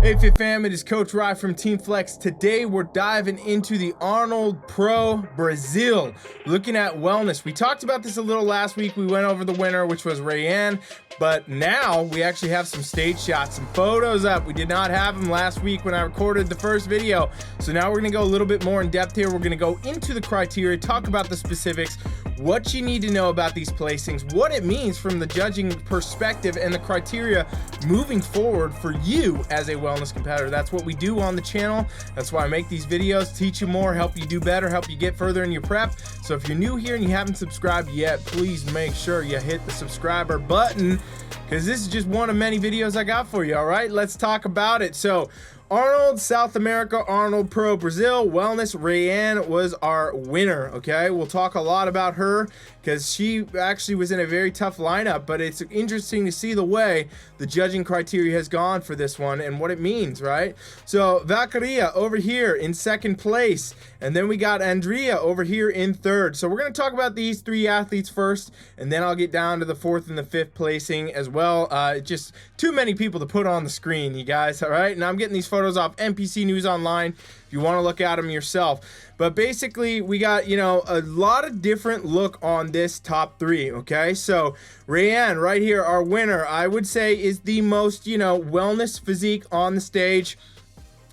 Hey Fit Fam, it is Coach Rye from Team Flex. Today we're diving into the Arnold Pro Brazil, looking at wellness. We talked about this a little last week. We went over the winner, which was Rant, but now we actually have some stage shots, some photos up. We did not have them last week when I recorded the first video. So now we're gonna go a little bit more in depth here. We're gonna go into the criteria, talk about the specifics, what you need to know about these placings, what it means from the judging perspective, and the criteria moving forward for you as a wellness competitor. That's what we do on the channel. That's why I make these videos, teach you more, help you do better, help you get further in your prep. So if you're new here and you haven't subscribed yet, please make sure you hit the subscriber button, because this is just one of many videos I got for you. All right, let's talk about it. So Arnold South America, Arnold Pro Brazil Wellness, Rant was our winner, okay? We'll talk a lot about her because she actually was in a very tough lineup, but it's interesting to see the way the judging criteria has gone for this one and what it means, right? So Valkyria over here in second place, and then we got Andrea over here in third. So we're gonna talk about these three athletes first, and then I'll get down to the fourth and the fifth placing as well. Just too many people to put on the screen, you guys, all right? And I'm getting these photos off NPC News Online if you want to look at them yourself. But basically we got, you know, a lot of different look on this top three, okay? So Rant right here, our winner, I would say is the most, you know, wellness physique on the stage.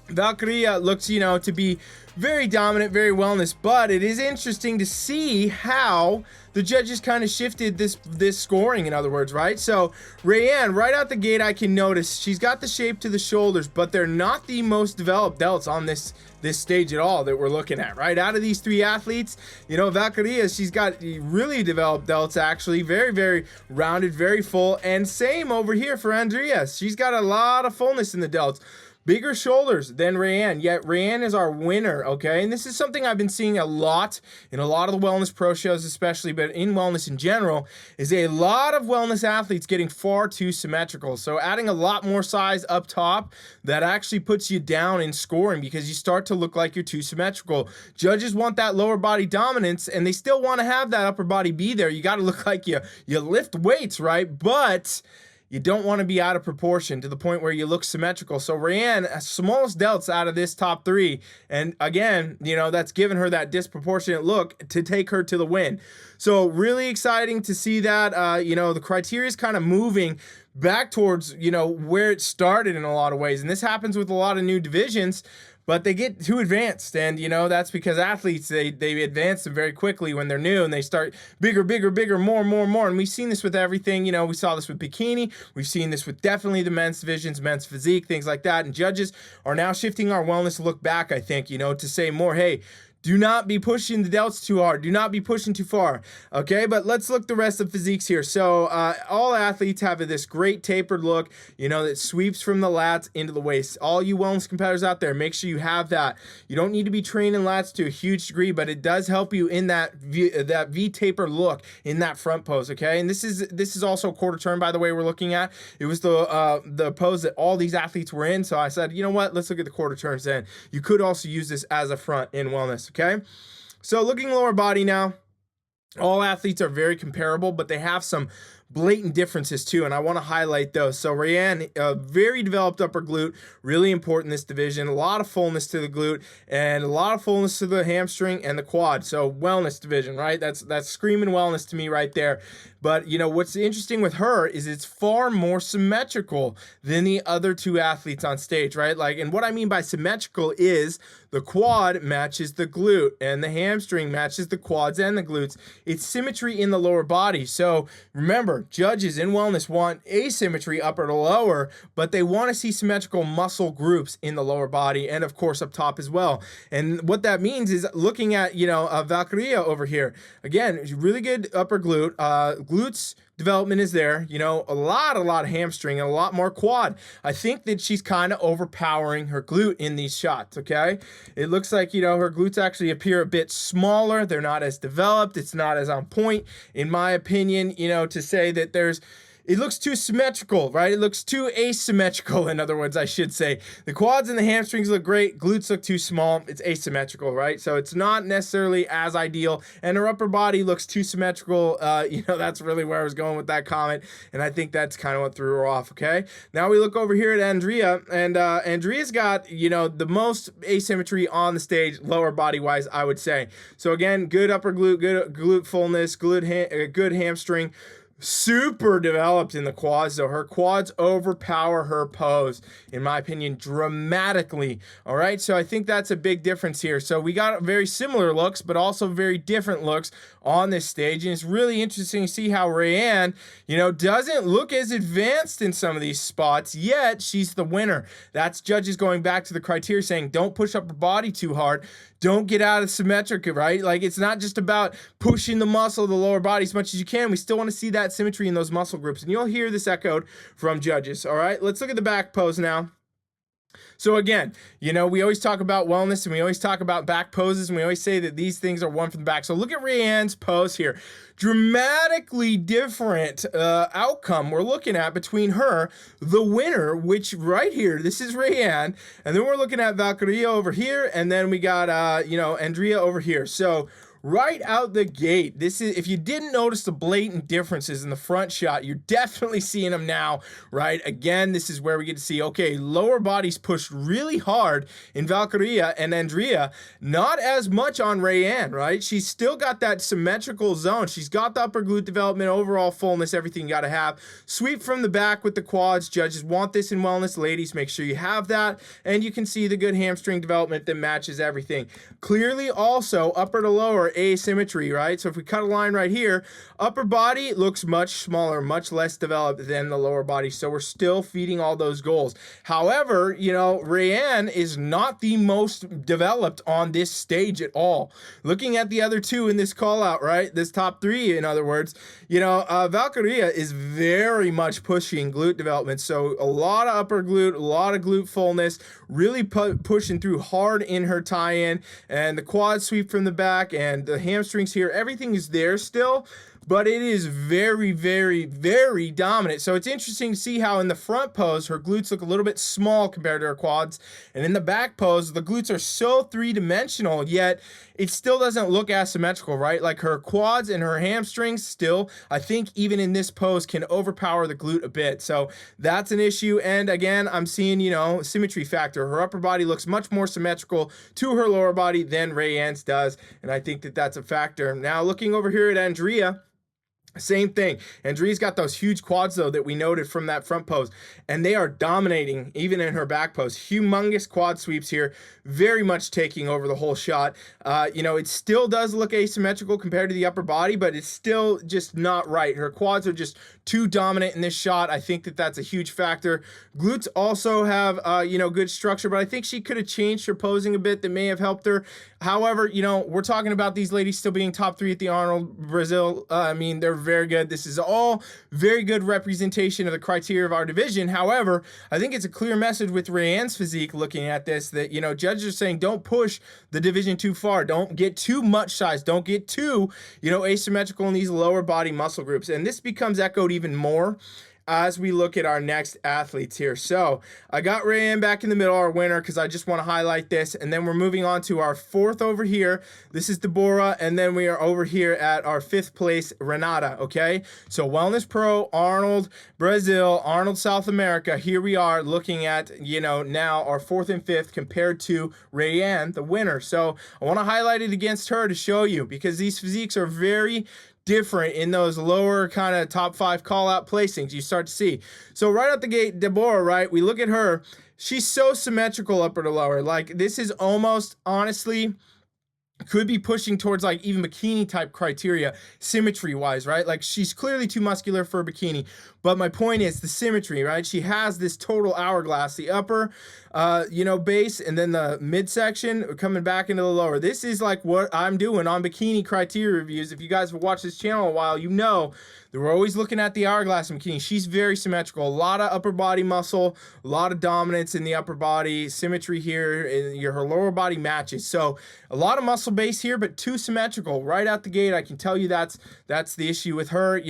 Valkyria looks, you know, to be very dominant, very wellness, but it is interesting to see how the judges kind of shifted this scoring, in other words, right? So Rant, right out the gate, I can notice she's got the shape to the shoulders, but they're not the most developed delts on this stage at all that we're looking at, right? Out of these three athletes, you know, Valkyria, she's got really developed delts, actually, very, very rounded, very full, and same over here for Andrea. She's got a lot of fullness in the delts. Bigger shoulders than Rant, yet Rant is our winner, okay? And this is something I've been seeing a lot in a lot of the wellness pro shows especially, but in wellness in general, is a lot of wellness athletes getting far too symmetrical. So adding a lot more size up top, that actually puts you down in scoring because you start to look like you're too symmetrical. Judges want that lower body dominance, and they still want to have that upper body be there. You got to look like you lift weights, right? But you don't want to be out of proportion to the point where you look symmetrical. So Rant, smallest delts out of this top three. And again, you know, that's given her that disproportionate look to take her to the win. So really exciting to see that, you know, the criteria is kind of moving back towards, you know, where it started in a lot of ways. And this happens with a lot of new divisions, but they get too advanced, and you know that's because athletes they advance them very quickly when they're new, and they start bigger, more, and we've seen this with everything. You know, we saw this with bikini, we've seen this with definitely the men's divisions, men's physique, things like that, and judges are now shifting our wellness look back, I think, you know, to say more, hey, do not be pushing the delts too hard. Do not be pushing too far. Okay, but let's look the rest of physiques here. So all athletes have this great tapered look, you know, that sweeps from the lats into the waist. All you wellness competitors out there, make sure you have that. You don't need to be training lats to a huge degree, but it does help you in that V taper look in that front pose. Okay, and this is also quarter turn, by the way, we're looking at. It was the pose that all these athletes were in. So I said, you know what? Let's look at the quarter turns then. You could also use this as a front in wellness. Okay, so looking lower body now, all athletes are very comparable, but they have some blatant differences too, and I want to highlight those. So Rant, very developed upper glute, really important in this division. A lot of fullness to the glute and a lot of fullness to the hamstring and the quad. So wellness division, right? That's screaming wellness to me right there. But you know what's interesting with her is it's far more symmetrical than the other two athletes on stage, right? Like, and what I mean by symmetrical is the quad matches the glute and the hamstring matches the quads and the glutes. It's symmetry in the lower body. So remember, judges in wellness want asymmetry upper to lower, but they want to see symmetrical muscle groups in the lower body and of course up top as well. And what that means is looking at, you know, Valkyria over here, again, really good upper glute, glutes development is there, you know, a lot of hamstring and a lot more quad. I think that she's kind of overpowering her glute in these shots, okay? It looks like, you know, her glutes actually appear a bit smaller. They're not as developed. It's not as on point, in my opinion, you know, to say that there's it looks too symmetrical, right? It looks too asymmetrical, in other words, I should say. The quads and the hamstrings look great. Glutes look too small. It's asymmetrical, right? So it's not necessarily as ideal. And her upper body looks too symmetrical. That's really where I was going with that comment. And I think that's kind of what threw her off, okay? Now we look over here at Andrea. And Andrea's got, the most asymmetry on the stage, lower body-wise, I would say. So again, good upper glute, good glute fullness, good hamstring. Super developed in the quads, though. Her quads overpower her pose, in my opinion, dramatically. All right, so I think that's a big difference here. So we got very similar looks, but also very different looks on this stage, and it's really interesting to see how Rayanne, doesn't look as advanced in some of these spots, yet she's the winner. That's judges going back to the criteria saying, don't push up her body too hard. Don't get out of symmetric, right? Like, it's not just about pushing the muscle of the lower body as much as you can. We still want to see that symmetry in those muscle groups. And you'll hear this echoed from judges. All right, let's look at the back pose now. So again, we always talk about wellness and we always talk about back poses and we always say that these things are one from the back. So look at Rayanne's pose here. Dramatically different outcome we're looking at between her, the winner, which right here, this is Rayanne, and then we're looking at Valkyria over here, and then we got, Andrea over here. So right out the gate, this is, if you didn't notice the blatant differences in the front shot, you're definitely seeing them now, right? Again, this is where we get to see, okay, lower body's pushed really hard in Valkyria, and Andrea, not as much on Rayanne, right? She's still got that symmetrical zone. She's got the upper glute development, overall fullness, everything you got to have. Sweep from the back with the quads. Judges want this in wellness. Ladies, make sure you have that, and you can see the good hamstring development that matches everything. Clearly also, upper to lower, asymmetry, right? So if we cut a line right here, upper body looks much smaller, much less developed than the lower body. So we're still feeding all those goals. However, Rayanne is not the most developed on this stage at all. Looking at the other two in this call out, right? This top three, in other words, Valkyria is very much pushing glute development. So a lot of upper glute, a lot of glute fullness, really pushing through hard in her tie-in, and the quad sweep from the back and the hamstrings here, everything is there still, but it is very, very, very dominant. So it's interesting to see how in the front pose, her glutes look a little bit small compared to her quads. And in the back pose, the glutes are so three-dimensional, yet it still doesn't look as symmetrical, right? Like her quads and her hamstrings still, I think even in this pose, can overpower the glute a bit. So that's an issue. And again, I'm seeing, symmetry factor. Her upper body looks much more symmetrical to her lower body than Rayanne's does. And I think that that's a factor. Now, looking over here at Andrea, same thing. Andrea's got those huge quads, though, that we noted from that front pose, and they are dominating even in her back pose. Humongous quad sweeps here, very much taking over the whole shot. It still does look asymmetrical compared to the upper body, but it's still just not right. Her quads are just too dominant in this shot. I think that that's a huge factor. Glutes also have, good structure, but I think she could have changed her posing a bit. That may have helped her. However, we're talking about these ladies still being top 3 at the Arnold Brazil. They're very good. This is all very good representation of the criteria of our division. However, I think it's a clear message with Rayanne's physique looking at this that, judges are saying don't push the division too far. Don't get too much size. Don't get too, asymmetrical in these lower body muscle groups. And this becomes echoed even more as we look at our next athletes here. So I got Rayanne back in the middle, our winner, because I just want to highlight this. And then we're moving on to our 4th over here. This is Deborah. And then we are over here at our 5th place, Renata. Okay. So Wellness Pro, Arnold, Brazil, Arnold South America. Here we are looking at, now our 4th and 5th compared to Rayanne, the winner. So I want to highlight it against her to show you, because these physiques are very different in those lower kind of top 5 call out placings you start to see. So right out the gate, Deborah, right, we look at her, she's so symmetrical upper to lower. Like, this is almost, honestly, could be pushing towards like even bikini type criteria symmetry wise, right? Like, she's clearly too muscular for a bikini, but my point is the symmetry, right? She has this total hourglass, the upper base, and then the midsection coming back into the lower. This is like what I'm doing on bikini criteria reviews. If you guys have watched this channel a while, you know that we're always looking at the hourglass in bikini. She's very symmetrical, a lot of upper body muscle, a lot of dominance in the upper body, symmetry here, and her lower body matches. So a lot of muscle base here, but too symmetrical right out the gate. I can tell you that's the issue with her.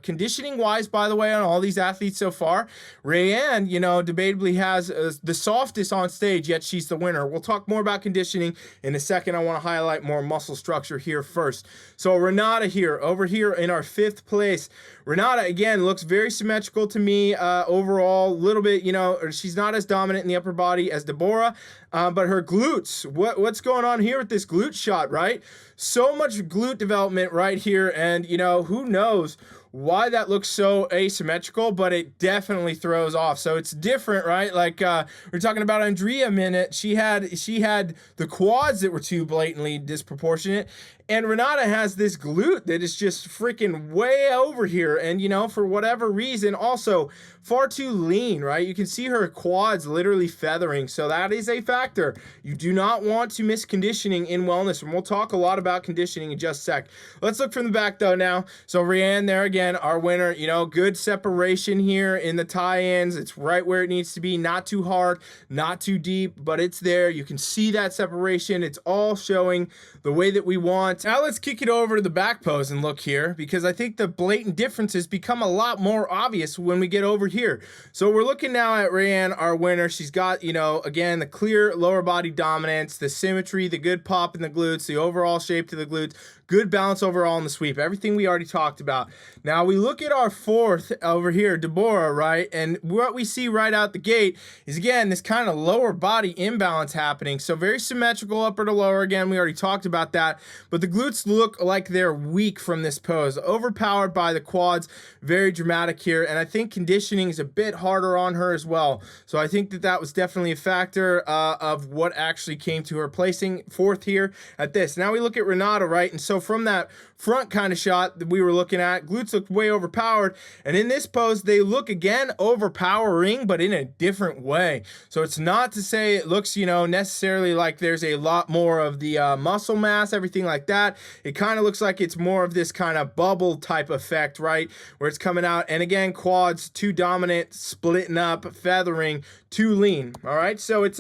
Conditioning wise, by the way, way on all these athletes so far. Rayanne, you know, debatably has the softest on stage, yet she's the winner. We'll talk more about conditioning in a second. I want to highlight more muscle structure here first. So Renata here, over here in our 5th place. Renata, again, looks very symmetrical to me overall. A little bit, you know, she's not as dominant in the upper body as Deborah, but her glutes, what's going on here with this glute shot, right? So much glute development right here, and, you know, who knows why that looks so asymmetrical, but it definitely throws off. So it's different, right? Like we're talking about Andrea a minute. She had the quads that were too blatantly disproportionate, and Renata has this glute that is just freaking way over here. And, you know, for whatever reason, also far too lean, right? You can see her quads literally feathering. So that is a factor. You do not want to miss conditioning in wellness. And we'll talk a lot about conditioning in just a sec. Let's look from the back though now. So Rayanne there again, our winner, you know, good separation here in the tie-ins. It's right where it needs to be. Not too hard, not too deep, but it's there. You can see that separation. It's all showing the way that we want. Now let's kick it over to the back pose and look here, because I think the blatant differences become a lot more obvious when we get over here. So we're looking now at Rayanne, our winner. She's got, you know, again, the clear lower body dominance, the symmetry, the good pop in the glutes, the overall shape to the glutes, good balance overall in the sweep, everything we already talked about. Now we look at our 4th over here, Deborah, right? And what we see right out the gate is, again, this kind of lower body imbalance happening. So very symmetrical upper to lower. Again, we already talked about that, but the glutes look like they're weak from this pose, overpowered by the quads, very dramatic here. And I think conditioning is a bit harder on her as well. So I think that that was definitely a factor of what actually came to her placing 4th here at this. Now we look at Renata, right? And so from that front kind of shot that we were looking at, glutes look way overpowered, and in this pose they look again overpowering, but in a different way. So it's not to say it looks, you know, necessarily like there's a lot more of the muscle mass, everything like that. It kind of looks like it's more of this kind of bubble type effect, right, where it's coming out, and again, quads too dominant, splitting up, feathering, too lean. All right, so it's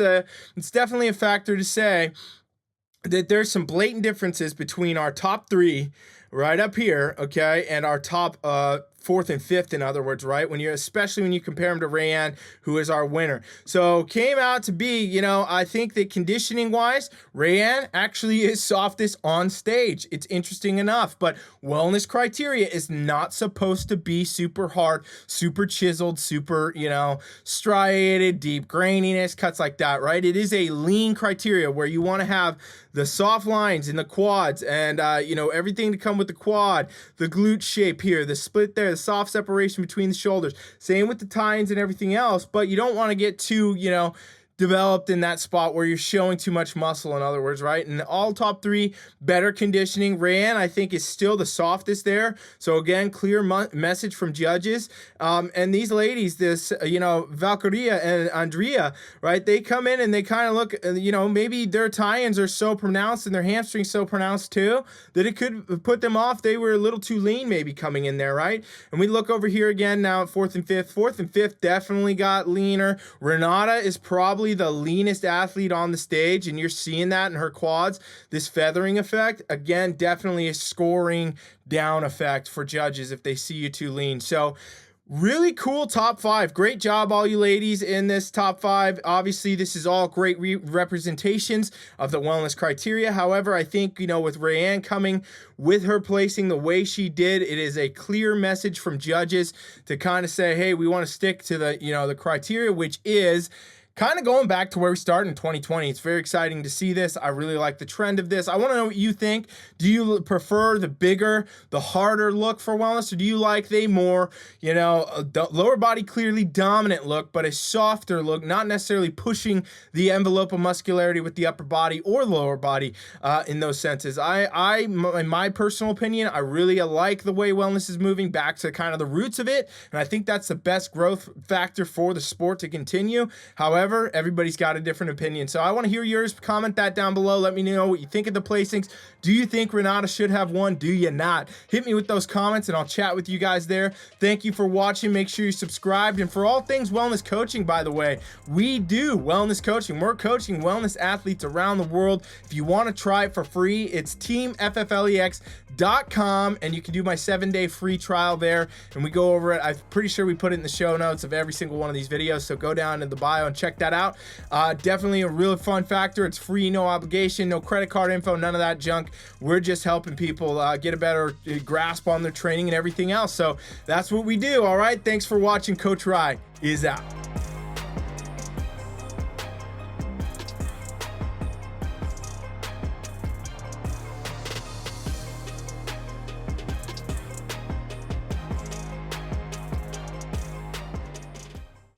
definitely a factor to say that there's some blatant differences between our top 3 right up here, okay, and our top 4th and 5th, in other words, right? Especially when you compare them to Rayanne, who is our winner. So came out to be, you know, I think that conditioning wise, Rayanne actually is softest on stage. It's interesting enough, but wellness criteria is not supposed to be super hard, super chiseled, super, you know, striated, deep graininess, cuts like that, right? It is a lean criteria where you want to have the soft lines in the quads and, you know, everything to come with the quad, the glute shape here, the split there, the soft separation between the shoulders. Same with the tie-ins and everything else, but you don't want to get too, you know, developed in that spot where you're showing too much muscle, in other words, right? And all top 3, better conditioning. Rayanne, I think, is still the softest there. So again, clear message from judges. And these ladies, this, you know, Valkyria and Andrea, right? They come in and they kind of look, you know, maybe their tie-ins are so pronounced and their hamstrings so pronounced too, that it could put them off. They were a little too lean maybe coming in there, right? And we look over here again now at 4th and 5th. 4th and 5th definitely got leaner. Renata is probably the leanest athlete on the stage, and you're seeing that in her quads, this feathering effect. Again, definitely a scoring down effect for judges if they see you too lean. So really cool top 5. Great job, all you ladies in this top 5. Obviously, this is all great representations of the wellness criteria. However, I think, you know, with Rayanne coming with her placing the way she did, it is a clear message from judges to kind of say, hey, we want to stick to the, you know, the criteria, which is kind of going back to where we started in 2020. It's very exciting to see this. I really like the trend of this. I want to know what you think. Do you prefer the bigger, the harder look for wellness, or do you like the more, you know, lower body clearly dominant look, but a softer look, not necessarily pushing the envelope of muscularity with the upper body or lower body in those senses? In my personal opinion, I really like the way wellness is moving back to kind of the roots of it, and I think that's the best growth factor for the sport to continue. However, However, everybody's got a different opinion. So I want to hear yours. Comment that down below. Let me know what you think of the placings. Do you think Renata should have won? Do you not? Hit me with those comments and I'll chat with you guys there. Thank you for watching. Make sure you're subscribed. And for all things wellness coaching, by the way, we do wellness coaching. We're coaching wellness athletes around the world. If you want to try it for free, it's teamfflex.com, and you can do my 7-day free trial there, and we go over it. I'm pretty sure we put it in the show notes of every single one of these videos, so go down in the bio and check that out. Definitely a real fun factor. It's free, no obligation, no credit card info, none of that junk. We're just helping people get a better grasp on their training and everything else. So that's what we do. All right, thanks for watching. Coach Rye is out.